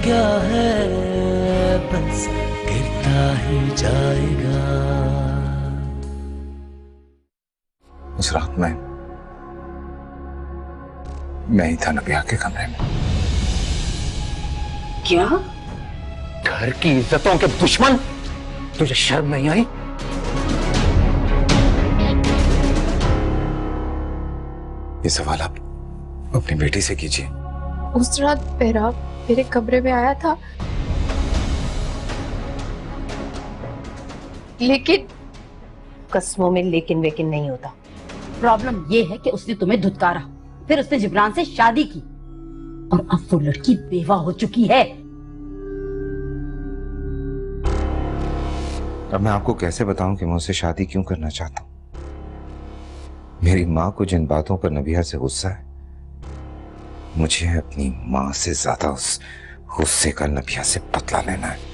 क्या है बस गिरता ही जाएगा। उस रात में मैं ही था नबिया के कमरे में। क्या? घर की इज्जतों के दुश्मन, तुझे शर्म नहीं आई? ये सवाल आप अपनी बेटी से कीजिए। उस रात बेहराब मेरे कमरे में आया था, लेकिन कस्मों में लेकिन वेकिन नहीं होता। प्रॉब्लम ये है कि उसने तुम्हें धुतकारा, फिर उसने जिब्रान से शादी की और अब वो लड़की बेवा हो चुकी है। अब मैं आपको कैसे बताऊं कि मैं उससे शादी क्यों करना चाहता हूं? मेरी माँ को जिन बातों पर नबिया से गुस्सा है, मुझे अपनी माँ से ज्यादा उस गुस्से का नबिया से बदला लेना है।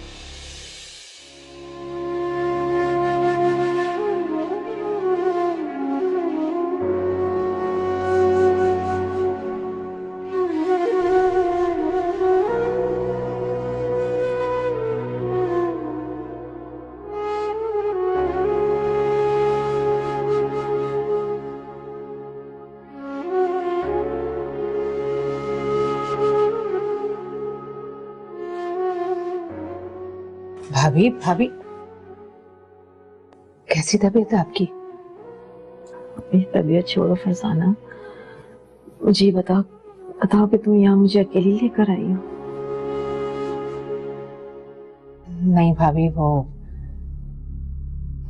भाभी भाभी, कैसी तबीयत है आपकी? अपनी तबीयत छोड़ो फरजाना, मुझे बताओ बताओ कि तुम यहाँ मुझे अकेली लेकर आई हो। नहीं भाभी, वो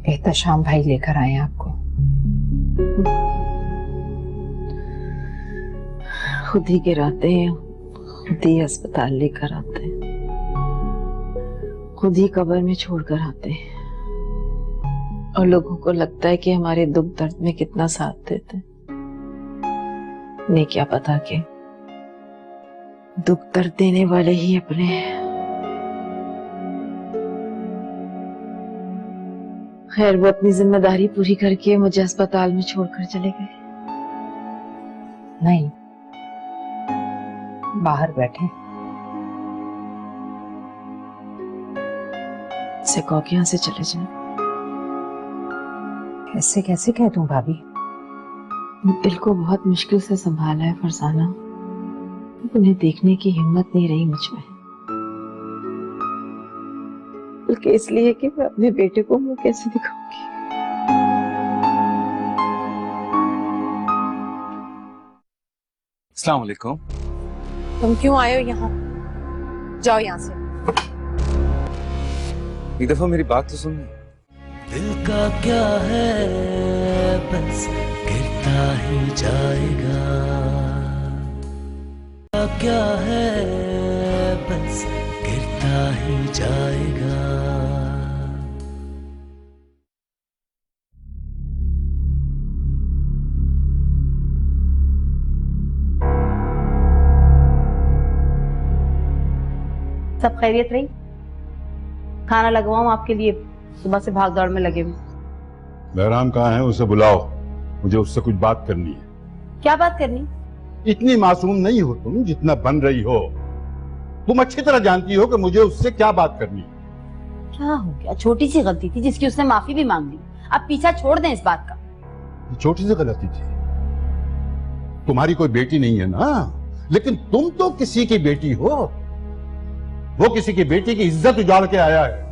एहतशाम भाई लेकर आए हैं आपको। खुद ही गिराते हैं, खुद ही अस्पताल लेकर आते हैं, खुद ही कब्र में छोड़कर आते हैं, और लोगों को लगता है कि हमारे दुख दर्द में कितना साथ देते हैं। नहीं क्या पता कि दुख दर्द देने वाले ही अपने हैं। खैर, वो अपनी जिम्मेदारी पूरी करके मुझे अस्पताल में छोड़कर चले गए। नहीं, बाहर बैठे। से कहो कि यहाँ से चले जाएं। ऐसे कैसे कह दूं भाभी? दिल को बहुत मुश्किल से संभाला है फरजाना, उन्हें देखने की हिम्मत नहीं रही मुझ में, बल्कि इसलिए कि मैं अपने बेटे को मुंह कैसे दिखाऊंगी। अस्सलाम वालेकुम। तुम क्यों आए हो यहाँ? जाओ यहाँ से। एक दफा मेरी बात तो सुन। दिल का क्या है बस गिरता ही जाएगा। क्या है बस गिरता ही जाएगा। सब खैरियत रही? खाना लगवाऊं आपके लिए? सुबह से भाग दौड़ में लगे हुए। बहराम कहाँ है? उसे बुलाओ, मुझे उससे कुछ बात करनी है। क्या बात करनी? इतनी मासूम नहीं हो तुम जितना बन रही हो। तुम अच्छी तरह जानती हो कि मुझे उससे क्या बात करनी है। क्या हो गया? छोटी सी गलती थी जिसकी उसने माफी भी मांग ली। अब पीछा छोड़ दें इस बात का। ये छोटी सी गलती थी। तुम्हारी कोई बेटी नहीं है ना, लेकिन तुम तो किसी की बेटी हो। वो किसी की बेटी की इज्जत उजाड़ के आया है,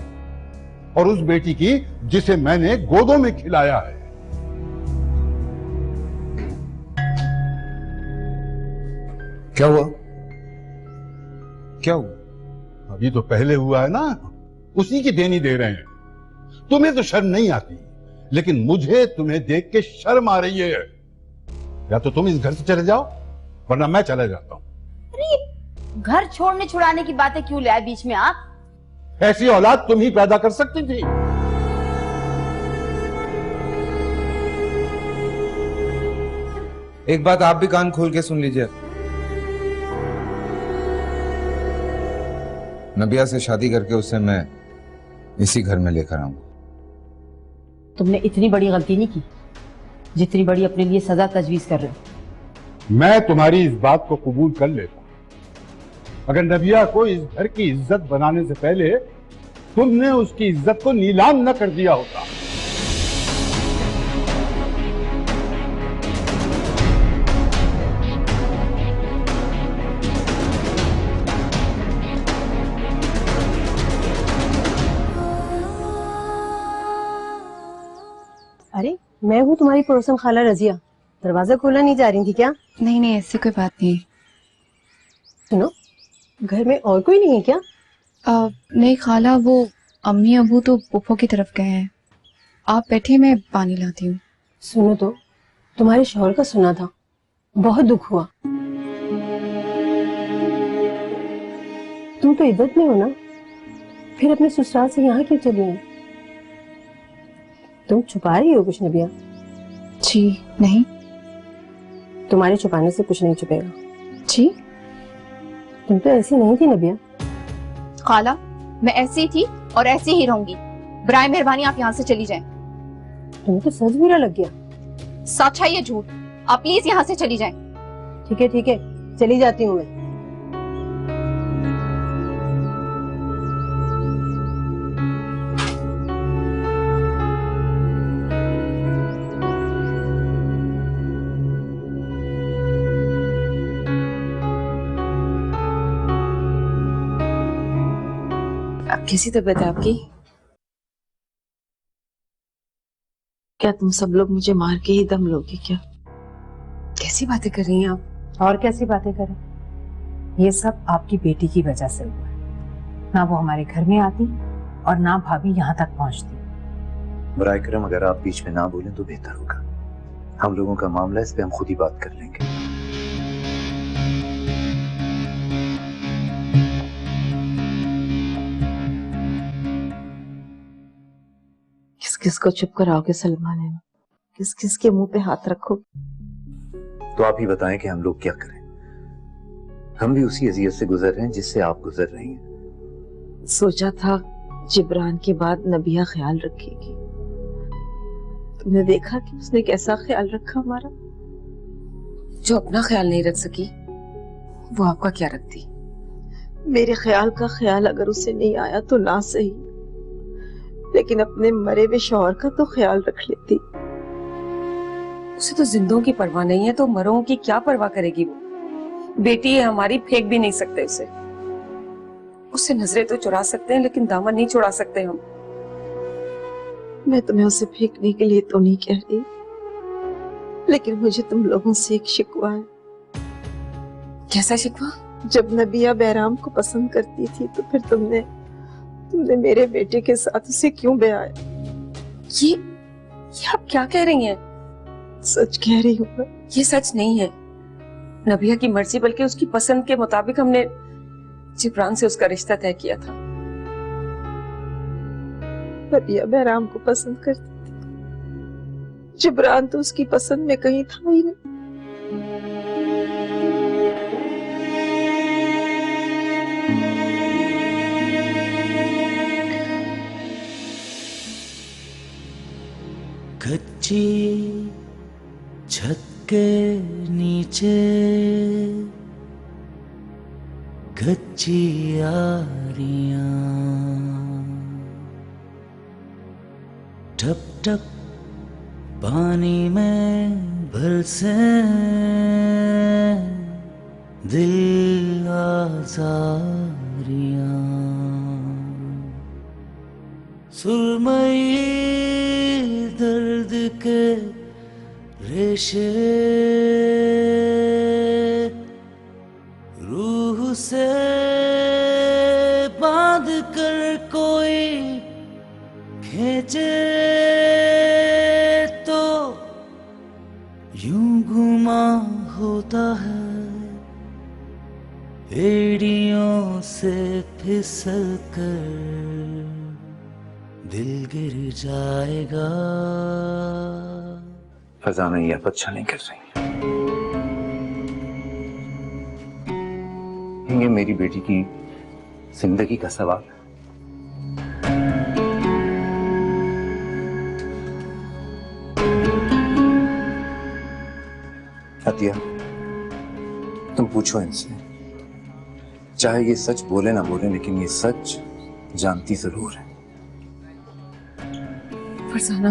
और उस बेटी की जिसे मैंने गोदों में खिलाया है। क्या हुआ? क्या हुआ? अभी तो पहले हुआ है ना, उसी की देनी दे रहे हैं। तुम्हें तो शर्म नहीं आती, लेकिन मुझे तुम्हें देख के शर्म आ रही है। या तो तुम इस घर से चले जाओ, वरना मैं चला जाता हूं। अरे, घर छोड़ने छुड़ाने की बातें क्यों ले आए बीच में आप? ऐसी औलाद तुम ही पैदा कर सकती थी। एक बात आप भी कान खोल के सुन लीजिए। नबिया से शादी करके उसे मैं इसी घर में लेकर आऊंगा। तुमने इतनी बड़ी गलती नहीं की जितनी बड़ी अपने लिए सजा तजवीज कर रहे हो। मैं तुम्हारी इस बात को कबूल कर लेता हूं, अगर नबिया को इस घर की इज्जत बनाने से पहले तुमने उसकी इज्जत को नीलाम न कर दिया होता। अरे मैं हूँ तुम्हारी पड़ोसन खाला रजिया। दरवाजा खोला नहीं जा रही थी क्या? नहीं नहीं, ऐसी कोई बात नहीं। सुनो, घर में और कोई नहीं है क्या? नहीं खाला, वो अम्मी अबू तो पुप्पो की तरफ गए हैं। आप बैठे, मैं पानी लाती हूँ। सुनो तो, तुम्हारे शौहर का सुना था, बहुत दुख हुआ। तुम तो इज्जत में हो ना, फिर अपने ससुराल से यहाँ क्यों चली हो? तुम छुपा रही हो कुछ नबिया? जी नहीं। तुम्हारे छुपाने से कुछ नहीं छुपेगा। जी तुम तो ऐसी नहीं थी नबिया। खाला, मैं ऐसी थी और ऐसी ही रहूंगी। बराए मेहरबानी आप यहाँ से चली जाएं। तुम्हें तो सच बुरा लग गया। सच है ये झूठ? आप प्लीज यहाँ से चली जाएं। ठीक है, चली जाती हूँ मैं। अब कैसी तबीयत है आपकी? क्या तुम सब लोग मुझे मार के ही दम लोगे क्या? कैसी बातें कर रही हैं आप? और कैसी बातें करें? ये सब आपकी बेटी की वजह से हुआ है। ना वो हमारे घर में आती और ना भाभी यहाँ तक पहुँचती। बराए करम अगर आप बीच में ना बोलें तो बेहतर होगा। हम लोगों का मामला, इस पे हम खुद ही बात कर लेंगे। किस किस को चुप कराओगे सलमान? किस किस के मुंह पे हाथ रखो? तो आप ही बताएं कि हम लोग क्या करें। हम भी उसी अजियत से गुजर रहे हैं जिससे आप गुजर रही हैं। सोचा था जिब्रान के बाद नबिया ख्याल रखेगी। तुमने देखा कि उसने कैसा ख्याल रखा हमारा। जो अपना ख्याल नहीं रख सकी, वो आपका क्या रखती? मेरे ख्याल का ख्याल अगर उसे नहीं आया तो ना सही, लेकिन अपने मरे हुए शौहर का तो ख्याल रख लेती। उसे तो जिंदों की परवाह नहीं है, तो मरों की क्या परवाह करेगी वो? बेटी है हमारी, फेंक भी नहीं सकते उसे। उससे नजरें तो चुरा सकते हैं, लेकिन दामन नहीं छुड़ा सकते हम। मैं तुम्हें उसे फेंकने के लिए तो नहीं कह रही, लेकिन मुझे तुम लोगों से एक शिकवा है। कैसा शिकवा? जब नबिया बैराम को पसंद करती थी तो फिर तुमने मेरे बेटे के साथ उसे क्यों ब्याया? ये आप क्या कह रही हैं? सच कह रही हूँ। ये सच नहीं है नबिया की मर्जी, बल्कि उसकी पसंद के मुताबिक हमने जिब्रान से उसका रिश्ता तय किया था। नबिया बैराम को पसंद करती थी, जिब्रान तो उसकी पसंद में कहीं था ही नहीं। कच्ची छत के नीचे कच्ची यारियां, टप टप पानी में बरसे दिल आजारियां, सुरमई दर्द के रेशे रूह से बांध कर कोई खींचे तो यूं घुमा होता है, एड़ियों से फिसल कर दिल गिर जाएगा। फजाना ये आप अच्छा नहीं कर रही। ये मेरी बेटी की जिंदगी का सवाल है। अतिया, तुम पूछो इनसे चाहे ये सच बोले ना बोले, लेकिन ये सच जानती जरूर है। फरजाना,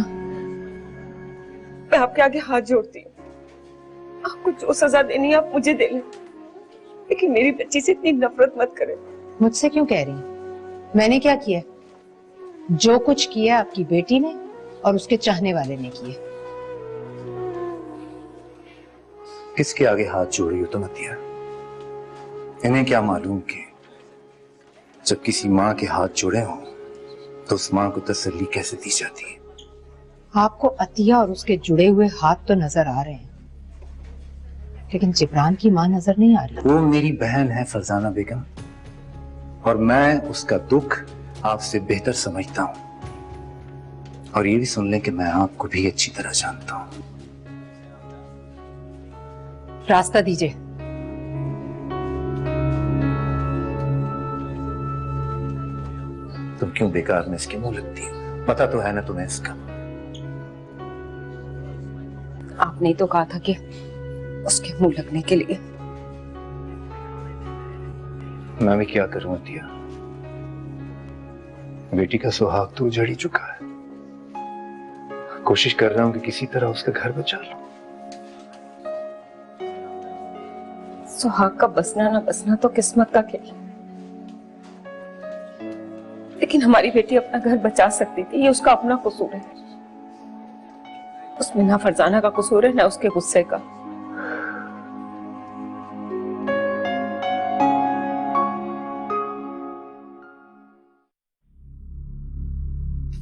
मैं आपके आगे हाथ जोड़ती हूँ, आपको जो सजा देनी है आप मुझे दे लें, लेकिन मेरी बच्ची से इतनी नफरत मत करें। मुझसे क्यों कह रही हैं? मैंने क्या किया? जो कुछ किया आपकी बेटी ने और उसके चाहने वाले ने किया। किसके आगे हाथ जोड़ी हो तुम अतिया? इन्हें क्या मालूम कि जब किसी माँ के हाथ जुड़े हों तो उस माँ को तसल्ली कैसे दी जाती है। आपको अतिया और उसके जुड़े हुए हाथ तो नजर आ रहे हैं, लेकिन जिब्रान की माँ नजर नहीं आ रही। वो मेरी बहन है फरजाना बेगम, और मैं उसका दुख आपसे बेहतर समझता हूं। और ये भी सुन लें कि मैं आपको भी अच्छी तरह जानता हूं। रास्ता दीजिए। तुम क्यों बेकार में इसके मुंह लगती हो? पता तो है ना तुम्हें इसका। आपने ही तो कहा था कि उसके मुंह लगने के लिए। मैं भी क्या करूं अतिया, बेटी का सुहाग तो उजड़ ही चुका है। कोशिश कर रहा हूं कि किसी तरह उसका घर बचा लूं। सुहाग का बसना ना बसना तो किस्मत का खेल, लेकिन हमारी बेटी अपना घर बचा सकती थी, ये उसका अपना कसूर है। उसमें ना फरजाना का कसूर है ना उसके गुस्से का।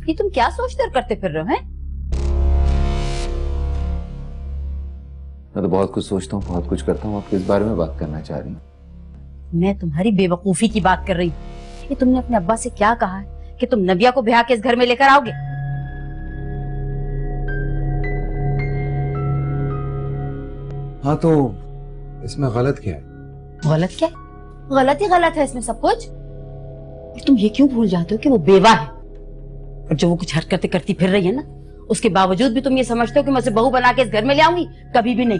ये तुम क्या सोचते और करते फिर रहे हो हैं? मैं तो बहुत कुछ सोचता हूँ, बहुत कुछ करता हूँ। आप किस बारे में बात करना चाह रही हैं? मैं तुम्हारी बेवकूफी की बात कर रही हूँ। ये तुमने अपने अब्बा से क्या कहा है कि तुम नबिया को ब्याह के इस घर में लेकर आओगे? हाँ तो इसमें गलत क्या है? गलत क्या है? गलत ही गलत है इसमें सब कुछ। और तुम ये क्यों भूल जाते हो कि वो बेवा है, और जो वो कुछ हरकतें करती फिर रही है ना, उसके बावजूद भी तुम ये समझते हो कि मैं उसे बहू बना के इस घर में ले आऊंगी? कभी भी नहीं।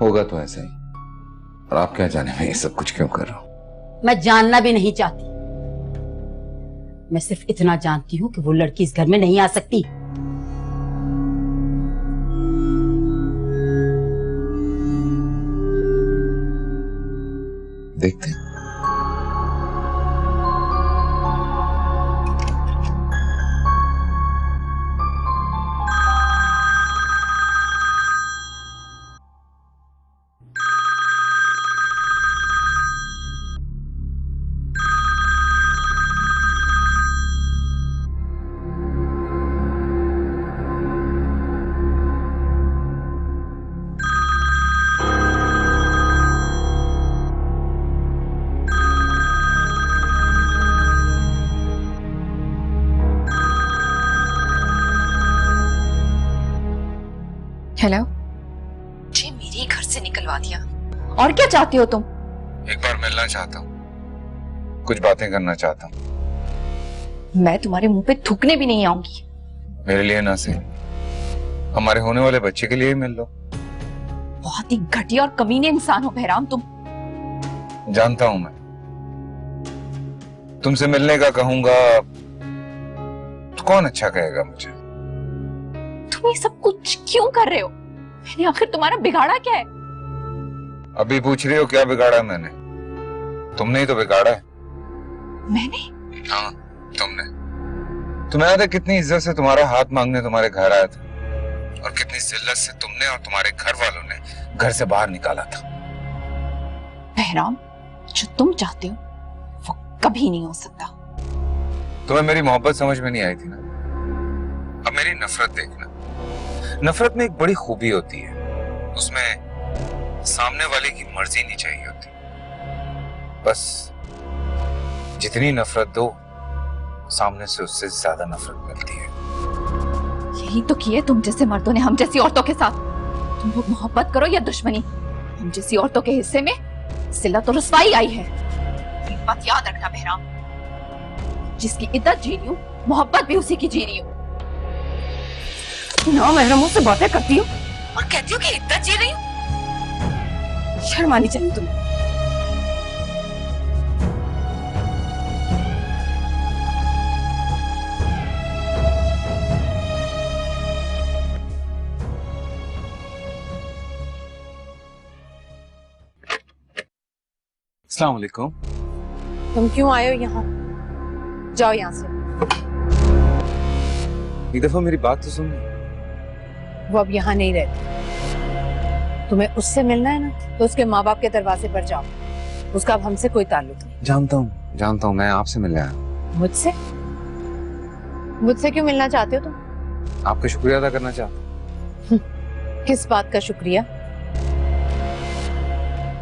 होगा तो ऐसा ही, और आप क्या जाने मैं ये सब कुछ क्यों कर रहा हूँ? मैं जानना भी नहीं चाहती। मैं सिर्फ इतना जानती हूँ कि वो लड़की इस घर में नहीं आ सकती। देखते हैं। हेलो जी, मेरे घर से निकलवा दिया। और क्या चाहती हो तुम? एक बार मिलना चाहता हूँ, कुछ बातें करना चाहता हूँ। मैं तुम्हारे मुंह पे थूकने भी नहीं आऊंगी। मेरे लिए ना सही, हमारे होने वाले बच्चे के लिए ही मिल लो। बहुत ही घटिया और कमीने इंसान हो बहराम तुम। जानता हूं मैं, तुमसे मिलने का कहूंगा तो कौन अच्छा कहेगा मुझे? तुम ये सब कुछ क्यों कर रहे हो? मैंने आखिर तुम्हारा बिगाड़ा क्या है? अभी पूछ रही हो क्या बिगाड़ा मैंने? तुमने ही तो बिगाड़ा है। मैंने? हाँ तुमने। तुम्हें याद है कितनी इज्जत से तुम्हारा हाथ मांगने तुम्हारे घर आया था, और कितनी जिल्लत से तुमने और तुम्हारे घर वालों ने घर से बाहर निकाला था। बहराम, जो तुम चाहते हो वो कभी नहीं हो सकता। तुम्हें मेरी मोहब्बत समझ में नहीं आई थी ना? अब मेरी नफरत देखना। नफरत में एक बड़ी खूबी होती है, उसमें सामने वाले की मर्जी नहीं चाहिए होती। बस जितनी नफरत दो, सामने से उससे ज्यादा नफरत मिलती है। यही तो किए तुम जैसे मर्दों ने हम जैसी औरतों के साथ। तुम लोग मोहब्बत करो या दुश्मनी, हम जैसी औरतों के हिस्से में सिल्लत और रुसवाई आई है। एक बात याद रखना बहराम, जिसकी इद्दत जी रही हूँ, मोहब्बत भी उसी की जी रही हूँ। ना महरमों से बातें करती हूँ, और कहती हो कि इद्दत जी रही हूँ। शर्म आनी चाहिए तुम्हें। अस्सलाम वालेकुम। तुम क्यों आए हो यहाँ? जाओ यहाँ से। एक दफा मेरी बात तो सुन। वो अब यहाँ नहीं रहती। तुम्हें उससे मिलना है ना, तो उसके माँ बाप के दरवाजे पर जाओ। उसका अब हमसे कोई ताल्लुक नहीं। जानता हूँ, मैं आपसे मिलने आया। मुझसे? मुझसे क्यों मिलना चाहते हो तुम? आपका शुक्रिया अदा करना चाहता हूँ। किस बात का शुक्रिया?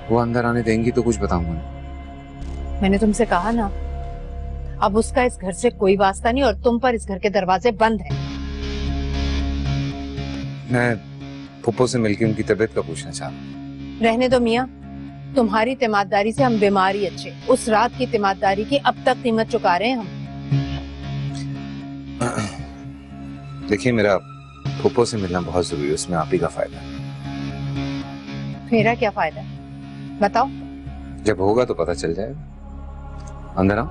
वो अंदर आने देंगी तो कुछ बताऊंगा। मैंने तुमसे कहा ना, अब उसका इस घर से कोई वास्ता नहीं और तुम पर इस घर के दरवाजे बंद हैं। मैं फुप्पो से मिलकर उनकी तबीयत का पूछना चाहता हूँ। रहने दो मियाँ, तुम्हारी तिमारदारी से हम बीमार ही अच्छे। उस रात की तिमारदारी की अब तक कीमत चुका रहे हैं हम। देखिए, मेरा फुप्पो से मिलना बहुत जरूरी है, उसमें आप ही का फायदा है। मेरा क्या फायदा है बताओ? जब होगा तो पता चल जाएगा। अंदर आओ।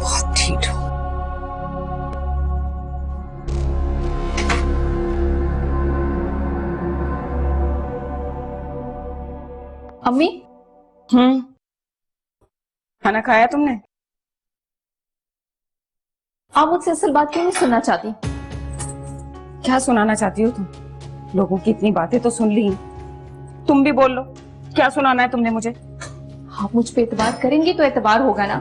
बहुत ठीक हो। अम्मी, खाना खाया तुमने? आप मुझसे असल बात क्यों नहीं सुनना चाहती? क्या सुनाना चाहती हो तुम? लोगों की इतनी बातें तो सुन ली, तुम भी बोल लो। क्या सुनाना है तुमने मुझे? आप मुझ पे एतबार करेंगी तो एतबार होगा ना।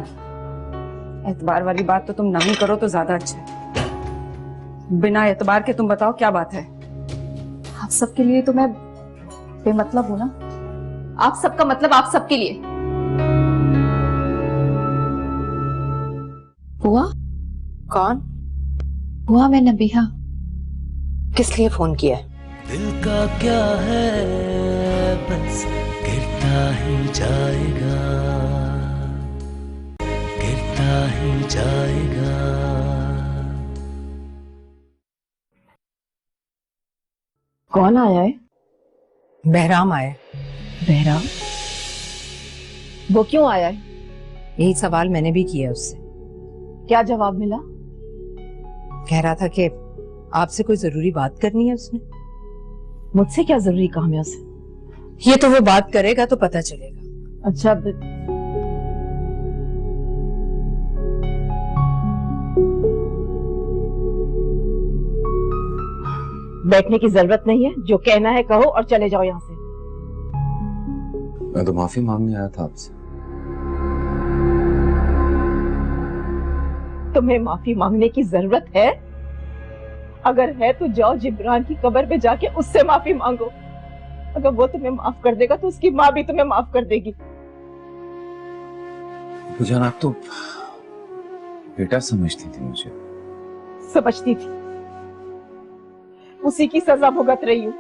एतबार वाली बात तो तुम नहीं करो तो ज्यादा अच्छा है। बिना एतबार के तुम बताओ क्या बात है? आप सबके लिए तो मैं बेमतलब हूं ना। आप सबका मतलब आप सबके लिए। बुआ? कौन? बुआ, मैं नबीहा। किस लिए फोन किया है? दिल का क्या है, बस गिरता ही जाएगा, गिरता ही जाएगा। कौन आया है? बहराम आया। बहराम? वो क्यों आया है? यही सवाल मैंने भी किया उससे। क्या जवाब मिला? कह रहा था कि आपसे कोई जरूरी बात करनी है उसने। मुझसे क्या जरूरी काम है उसे? ये तो वो बात करेगा तो पता चलेगा। अच्छा, बैठने की जरूरत नहीं है। जो कहना है कहो और चले जाओ यहाँ से। मैं तो माफी मांगने आया था आपसे। तुम्हें माफी मांगने की जरूरत है? अगर है तो जाओ जिब्रान की कब्र पे जाके उससे माफी मांगो। अगर वो तुम्हें माफ कर देगा तो उसकी माँ भी तुम्हें माफ कर देगी। बुझान, आप तो बेटा समझती थी मुझे। समझती थी, उसी की सजा भुगत रही हूँ।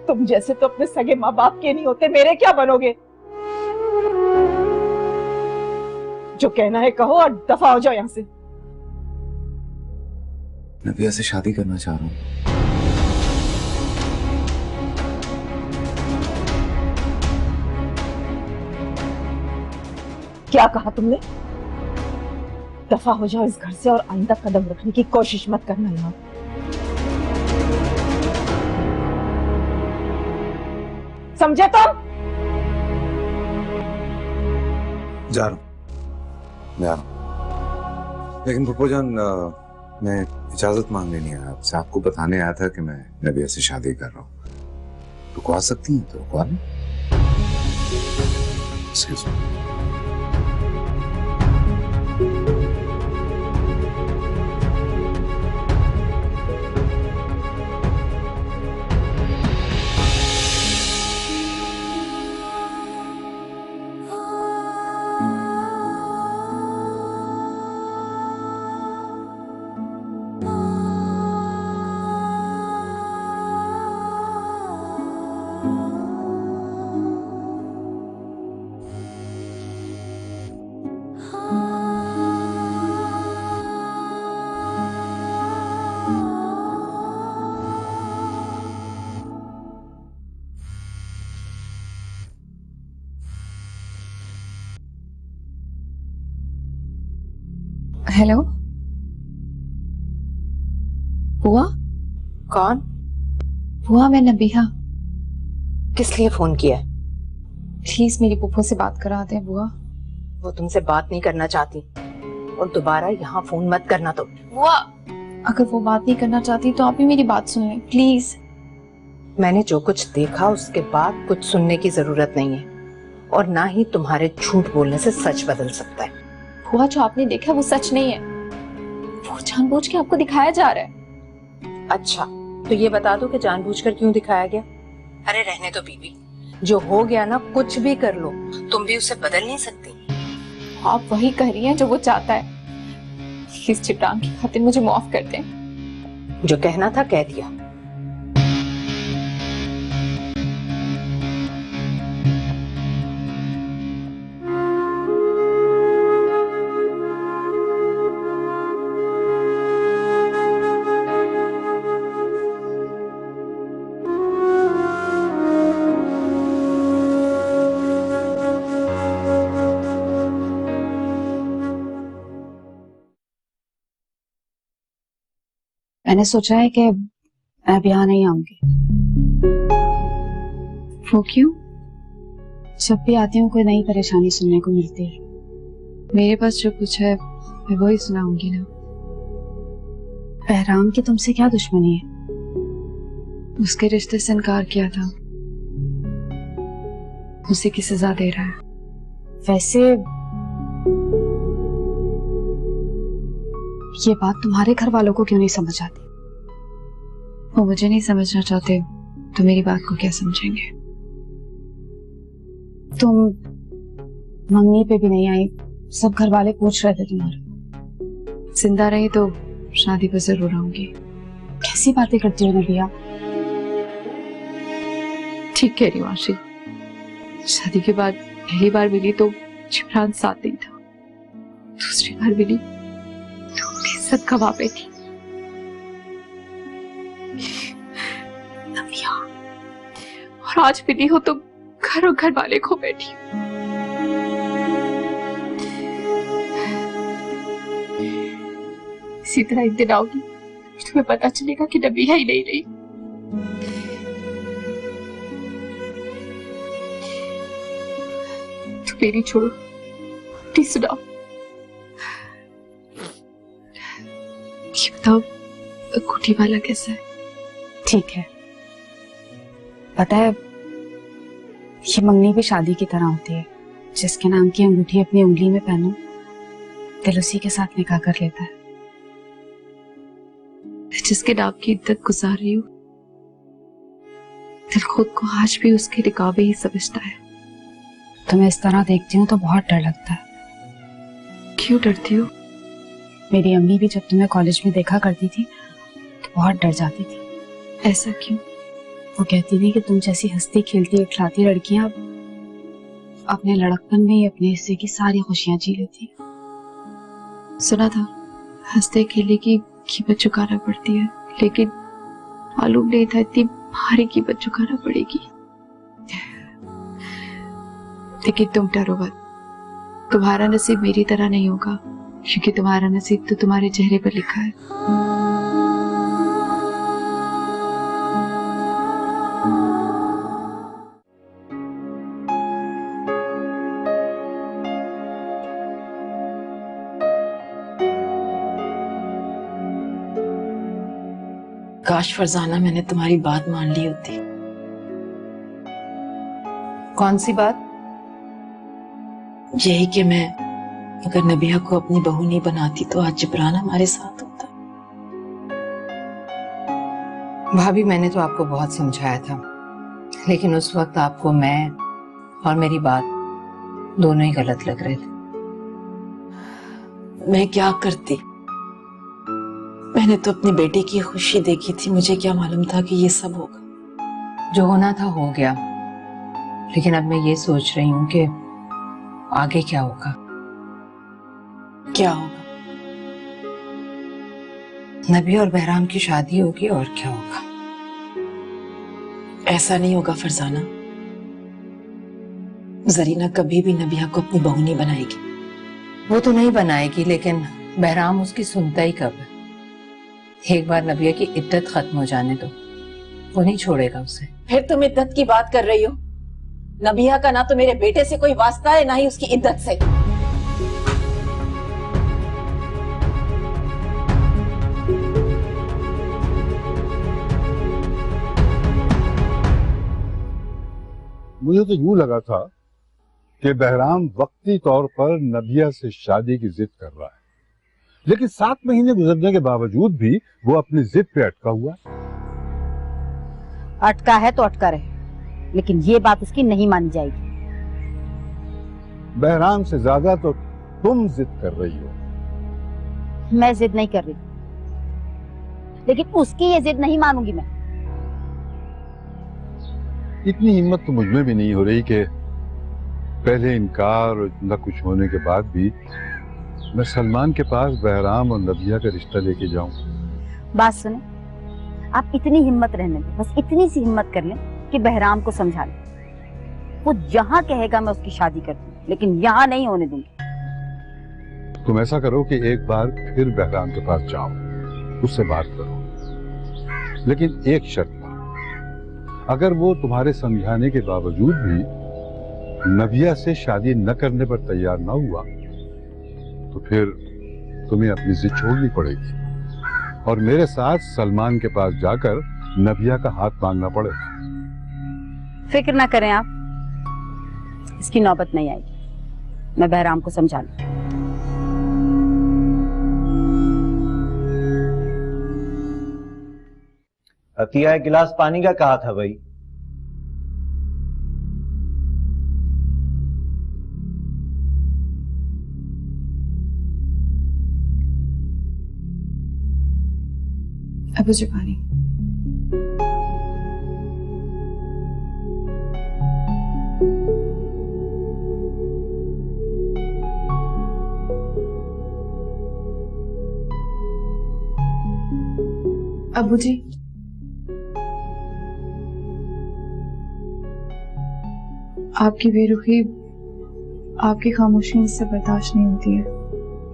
तुम जैसे तो अपने सगे माँ बाप के नहीं होते, मेरे क्या बनोगे? जो कहना है कहो और दफा हो जाओ यहाँ से। नबिया से शादी करना चाह रहा हूँ। क्या कहा तुमने? दफा हो जाओ इस घर से और आइंदा कदम रखने की कोशिश मत करना यहाँ। समझे तुम? जा रहा हूँ, जा रहा हूँ। लेकिन पप्पू जान, मैं इजाजत मांगने नहीं आया आपसे। आपको बताने आया था कि मैं नबिया से शादी कर रहा हूँ। रुकवा सकती हैं तो रुकवा लें। Excuse me. हेलो बुआ। कौन? बुआ मैं नबीहा। किस लिए फोन किया है? प्लीज मेरी पुप्पो से बात करा दें बुआ। वो तुमसे बात नहीं करना चाहती और दोबारा यहाँ फोन मत करना। तो बुआ अगर वो बात नहीं करना चाहती तो आप ही मेरी बात सुन लें प्लीज। मैंने जो कुछ देखा उसके बाद कुछ सुनने की जरूरत नहीं है, और ना ही तुम्हारे झूठ बोलने से सच बदल सकता है। बुआ जो आपने देखा वो सच नहीं है, वो जानबूझ के आपको दिखाया जा रहा है। अच्छा तो ये बता दो कि जानबूझकर क्यों दिखाया गया? अरे रहने दो बीबी, जो हो गया ना कुछ भी कर लो, तुम भी उसे बदल नहीं सकती। आप वही कह रही हैं जो वो चाहता है। प्लीज चित्रांग की खातिर मुझे माफ कर दें। जो कहना था कह दिया। मैंने सोचा है कि मैं अब यहाँ नहीं आऊंगी। वो क्यों? जब भी आती हूँ कोई नई परेशानी सुनने को मिलती है। मेरे पास जो कुछ है मैं वही सुनाऊंगी ना। बहराम की तुमसे क्या दुश्मनी है? उसके रिश्ते से इनकार किया था, उसी की सजा दे रहा है। वैसे ये बात तुम्हारे घर वालों को क्यों नहीं समझ आती? वो मुझे नहीं समझना चाहते तो मेरी बात को क्या समझेंगे? तुम मंगनी पे भी नहीं आई, सब घर वाले पूछ रहे थे तुम्हारे। जिंदा रही तो शादी पर जरूर आऊंगी। कैसी बातें करती हो नबिया? ठीक कह रही हूँ आशी। शादी के बाद पहली बार मिली तो चिमरान साथ नहीं था, दूसरी बार मिली तो अपनी इज्जत गवा बैठी। नबिया, और आज मिली हो तो घर और घर वाले खो बैठी। इसी तरह एक दिन आओगी तुम्हें पता चलेगा कि नबिया ही नहीं रही। तो मेरी छोड़ो, प्लीज सुनाओ। ये बताओ अंगूठी वाला कैसा है? ठीक है। पता है ये मंगनी भी शादी की तरह होती है, जिसके नाम की अंगूठी अपनी उंगली में पहनो दिल उसी के साथ निकाह कर लेता है। जिसके नाम की इद्दत गुजार रही हूँ, दिल खुद को आज भी उसके निकाबे ही समझता है। तुम्हें इस तरह देखती हूँ तो बहुत डर लगता है। क्यों डरती हो? मेरी अम्मी भी जब तुम्हें कॉलेज में देखा करती थी तो बहुत डर जाती थी। ऐसा क्यों? वो कहती थी कि तुम जैसी हंसती खेलती इखलाती लड़कियां अपने लड़कपन में ही अपने हिस्से की सारी खुशियां जी लेती। सुना था हंसते खेलने की कीमत चुकाना पड़ती है, लेकिन मालूम नहीं था इतनी भारी कीमत चुकाना पड़ेगी। लेकिन तुम डरो मत, तुम्हारा नसीब मेरी तरह नहीं होगा, क्योंकि तुम्हारा नसीब तो तुम्हारे चेहरे पर लिखा है। काश फरजाना मैंने तुम्हारी बात मान ली होती। कौन सी बात? यही कि मैं अगर नबिया को अपनी बहू नहीं बनाती तो आज जिब्रान हमारे साथ होता। भाभी मैंने तो आपको बहुत समझाया था, लेकिन उस वक्त आपको मैं और मेरी बात दोनों ही गलत लग रहे थे। मैं क्या करती? मैंने तो अपनी बेटे की खुशी देखी थी, मुझे क्या मालूम था कि ये सब होगा। जो होना था हो गया, लेकिन अब मैं ये सोच रही हूँ कि आगे क्या होगा। क्या होगा? नबी और बहराम की शादी होगी और क्या होगा। ऐसा नहीं होगा फरजाना, जरीना कभी भी नबिया को अपनी बहू नहीं बनाएगी। वो तो नहीं बनाएगी, लेकिन बहराम उसकी सुनता ही कब है। एक बार नबिया की इद्दत खत्म हो जाने दो, वो नहीं छोड़ेगा उसे। फिर तुम इद्दत की बात कर रही हो? नबिया का ना तो मेरे बेटे से कोई वास्ता है, ना ही उसकी इद्दत से। मुझे तो यूं लगा था कि बहराम वक्ती तौर पर नबिया से शादी की जिद कर रहा है, लेकिन 7 महीने गुजरने के बावजूद भी वो अपनी जिद पे अटका हुआ है। अटका है तो अटका रहे, लेकिन ये बात उसकी नहीं मानी जाएगी। बहराम से ज्यादा तो तुम जिद कर रही हो। मैं जिद नहीं कर रही, लेकिन उसकी ये जिद नहीं मानूंगी मैं। इतनी हिम्मत तो मुझमें भी नहीं हो रही कि पहले इनकार और न कुछ होने के बाद भी मैं सलमान के पास बहराम और नबिया का रिश्ता लेके जाऊं। बात सुने, आप इतनी हिम्मत रहने दें, बस इतनी सी हिम्मत कर लें कि बहराम को समझा लें। वो जहां कहेगा मैं उसकी शादी करती हूँ, लेकिन यहाँ नहीं होने दूंगी। तुम ऐसा करो कि एक बार फिर बहराम के पास जाओ, उससे बात करो, लेकिन एक शर्त पर, अगर वो तुम्हारे समझाने के बावजूद भी नबिया से शादी न करने पर तैयार ना हुआ तो फिर तुम्हें अपनी जिद छोड़नी पड़ेगी और मेरे साथ सलमान के पास जाकर नबिया का हाथ मांगना पड़ेगा। फिक्र ना करें आप, इसकी नौबत नहीं आएगी। मैं बहराम को समझा लूं। अतिया एक गिलास पानी का कहा था भाई। अबू जी पानी। अबू जी, आपकी बेरुखी, आपकी खामोशी मुझसे बर्दाश्त नहीं होती है।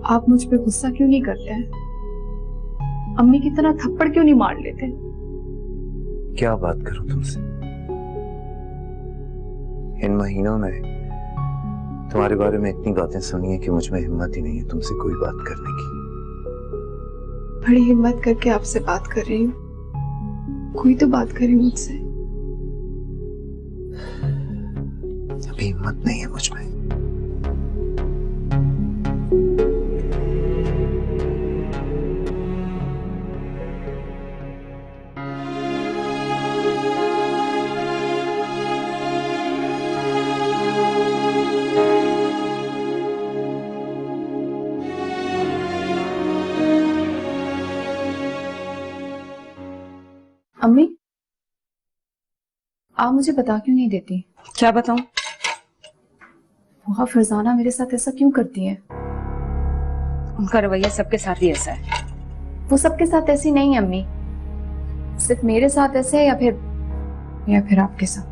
आप मुझ पे गुस्सा क्यों नहीं करते हैं? अम्मी की तरह थप्पड़ क्यों नहीं मार लेते? क्या बात करूं तुमसे? इन महीनों में तुम्हारे बारे में इतनी बातें सुनी है कि मुझ में हिम्मत ही नहीं है तुमसे कोई बात करने की। बड़ी हिम्मत करके आपसे बात कर रही हूँ, कोई तो बात करे मुझसे। अभी हिम्मत नहीं है मुझ में। अम्मी, आप मुझे बता क्यों नहीं देती? क्या बताऊं? वहाँ फरजाना मेरे साथ ऐसा क्यों करती है? उनका रवैया सबके साथ ही ऐसा है। वो सबके साथ ऐसी नहीं है अम्मी, सिर्फ मेरे साथ ऐसे है या फिर आपके साथ?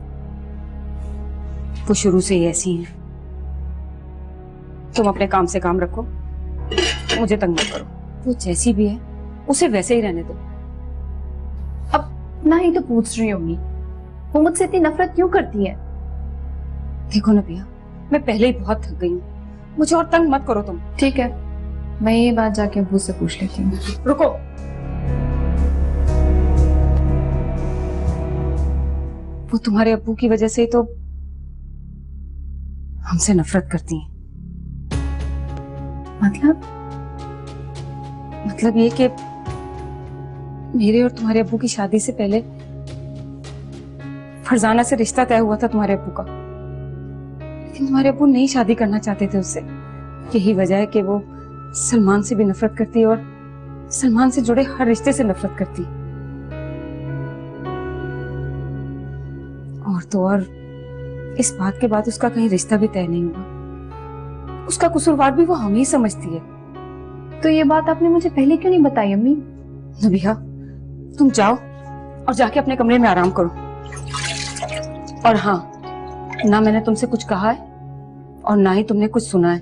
वो शुरू से ही ऐसी हैं। तुम अपने काम से काम रखो, मुझे तंग मत करो। वो जैसी भी है उसे वैसे ही रहने दो। ना ही तो पूछ रही हूँ अम्मी, वो मुझसे इतनी नफरत क्यों करती है? देखो नबिया, मैं पहले ही बहुत थक गई हूँ, मुझे और तंग मत करो तुम। ठीक है, मैं ये बात जाके अब्बू से पूछ लेती हूँ। रुको, वो तुम्हारे अब्बू की वजह से ही तो हमसे नफरत करती हैं। मतलब ये कि मेरे और तुम्हारे अब्बू की शादी से पहले फरजाना से रिश्ता तय हुआ था तुम्हारे अब्बू का, लेकिन तुम्हारे अब्बू नहीं शादी करना चाहते थे उससे। यही वजह है कि वो सलमान से भी नफरत करती है और सलमान से जुड़े हर रिश्ते से नफरत करती। और तो और इस बात के बाद उसका कहीं रिश्ता भी तय नहीं हुआ। उसका कसूरवार भी वो हम ही समझती है। तो ये बात आपने मुझे पहले क्यों नहीं बताई अम्मी? नबिया, तुम जाओ और जाके अपने कमरे में आराम करो। और हाँ, ना मैंने तुमसे कुछ कहा है और ना ही तुमने कुछ सुना है।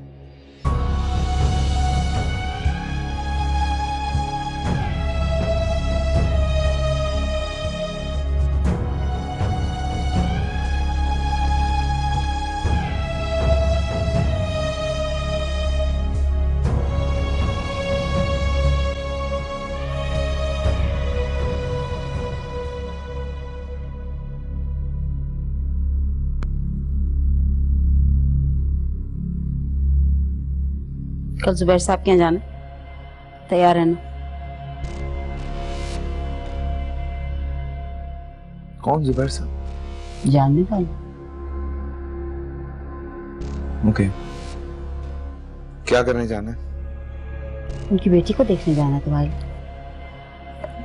कल जुबैर साहब के यहाँ जाना, तैयार रहना। कौन जुबैर साहब? जानने का ओके, क्या करने जाना है? उनकी बेटी को देखने जाना तुम्हारे।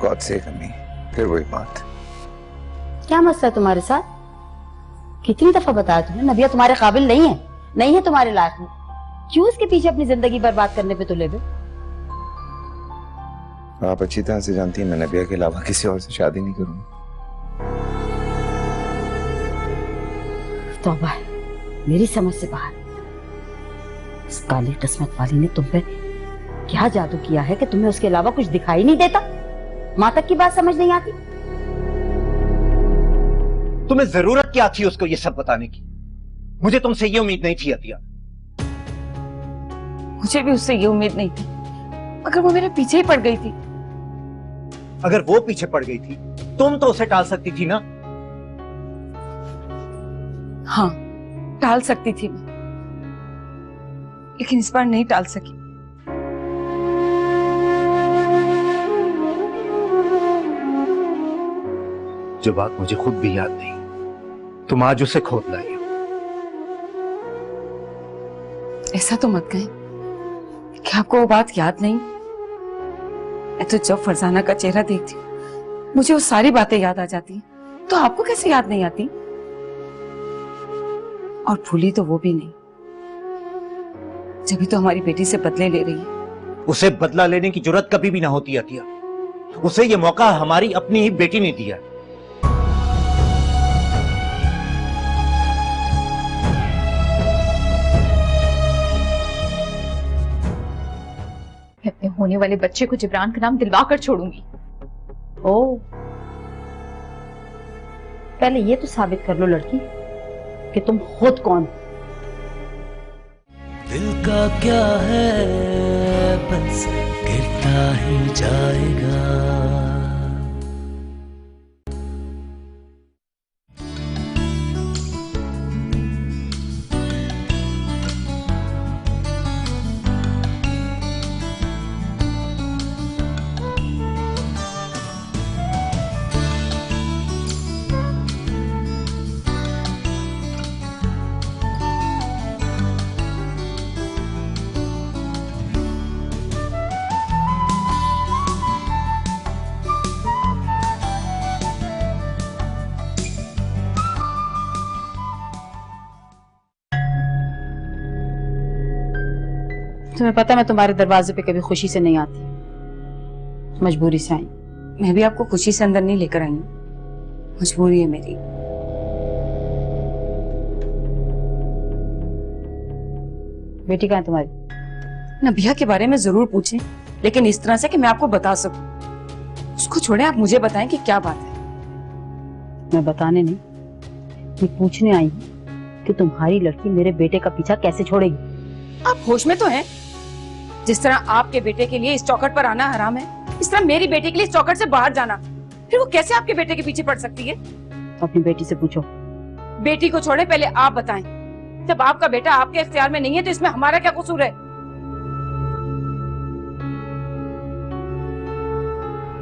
गॉड सेव मी, फिर वही बात। क्या मसला है तुम्हारे साथ? कितनी दफा बताया तुम्हें नबिया तुम्हारे काबिल नहीं है, नहीं है तुम्हारे लायक में। क्यों इसके पीछे अपनी जिंदगी बर्बाद करने पे तुले हुए? आप अच्छी तरह से जानती हैं मैं नबिया के अलावा किसी और से शादी नहीं करूंगा। तौबा है, मेरी समझ से बाहर। इस काली किस्मत वाली ने तुम पे क्या जादू किया है कि तुम्हें उसके अलावा कुछ दिखाई नहीं देता? माँ तक की बात समझ नहीं आती? तुम्हें जरूरत क्या थी उसको ये सब बताने की? मुझे तुमसे ये उम्मीद नहीं थी अतिया। मुझे भी उससे ये उम्मीद नहीं थी, अगर वो मेरे पीछे ही पड़ गई थी। अगर वो पीछे पड़ गई थी तुम तो उसे टाल सकती थी ना। हाँ, टाल सकती थी मैं, लेकिन इस बार नहीं टाल सकी। जो बात मुझे खुद भी याद नहीं, तुम आज उसे खोद लाई हो। ऐसा तो मत कहें कि आपको वो बात याद नहीं। मैं तो जब फरजाना का चेहरा देखती हूँ मुझे वो सारी बातें याद आ जाती हैं, तो आपको कैसे याद नहीं आती? और भूली तो वो भी नहीं, जब भी तो हमारी बेटी से बदले ले रही है। उसे बदला लेने की जरूरत कभी भी ना होती अतिया। उसे ये मौका हमारी अपनी ही बेटी ने दिया। मैं अपने होने वाले बच्चे को जिब्रान का नाम दिलवा कर छोड़ूंगी। ओ, पहले ये तो साबित कर लो लड़की कि तुम खुद कौन। दिल का क्या है बस गिरता ही जाएगा। तुम्हें पता है मैं तुम्हारे दरवाजे पे कभी खुशी से नहीं आती, मजबूरी से आई। मैं भी आपको खुशी से अंदर नहीं लेकर आई हूँ, मजबूरी है मेरी। बेटी कहाँ है तुम्हारी? नबिया के बारे में जरूर पूछें, लेकिन इस तरह से कि मैं आपको बता सकूं। उसको छोड़े, आप मुझे बताएं कि क्या बात है। मैं बताने नहीं, मैं पूछने आई हूँ कि तुम्हारी लड़की मेरे बेटे का पीछा कैसे छोड़ेगी। आप होश में तो हैं? जिस तरह आपके बेटे के लिए इस चौखट पर आना हराम है, इस तरह मेरी बेटी के लिए इस चौखट से बाहर जाना, फिर वो कैसे आपके बेटे के पीछे पड़ सकती है? अपनी बेटी से पूछो। बेटी को छोड़े, पहले आप बताएं। जब आपका बेटा आपके इख्तियार में नहीं है तो इसमें हमारा क्या कसूर है?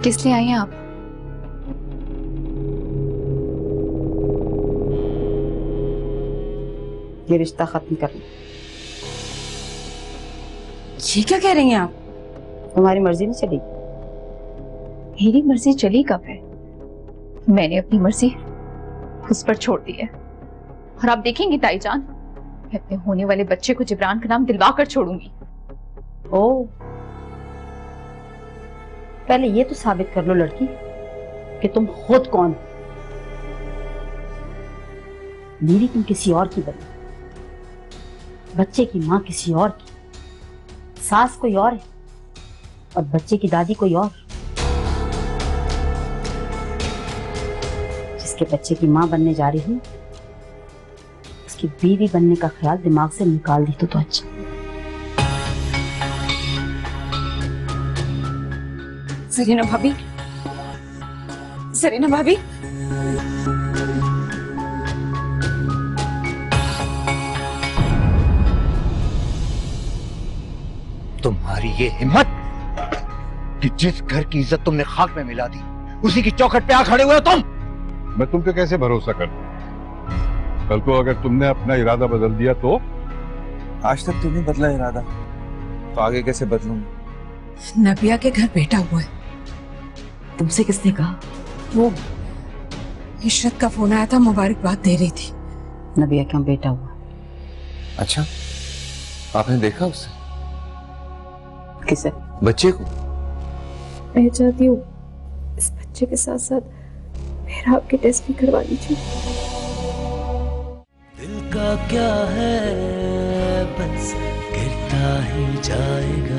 किस लिए आई हैं आप? ये रिश्ता खत्म करना। ये क्या कह रही हैं आप? तुम्हारी मर्जी नहीं चली? मेरी मर्जी चली कब है? मैंने अपनी मर्जी उस पर छोड़ दी है। और आप देखेंगी ताईजान, मैं अपने होने वाले बच्चे को जिब्रान का नाम दिलवा कर छोड़ूंगी। ओ, पहले ये तो साबित कर लो लड़की कि तुम खुद कौन। मेरी तुम किसी और की बनी, बच्चे की माँ किसी और की, सास कोई और है और बच्चे की दादी कोई और। जिसके बच्चे की माँ बनने जा रही हूँ उसकी बीवी बनने का ख्याल दिमाग से निकाल दी तो अच्छा। जरीना भाभी, जरीना भाभी, ये हिम्मत कि जिस घर की इज्जत तुमने खाक में मिला दी उसी की चौखट पे आ खड़े हुए हो तुम। मैं तुम पे कैसे भरोसा करूं? कल को अगर तुमने अपना इरादा बदल दिया तो? आज तक तूने बदला इरादा, तो आगे कैसे बदलूंगा? नबिया के घर बेटा हुआ है। तुमसे किसने कहा? वो इशरत का फोन आया था, मुबारकबाद दे रही थी। नबिया का बेटा हुआ। अच्छा, आपने देखा उसे? किसे? बच्चे को? मैं चाहती हूँ इस बच्चे के साथ साथ मेरा आपके टेस्ट भी करवा लीजिए। दिल का क्या है, बस गिरता ही जाएगा।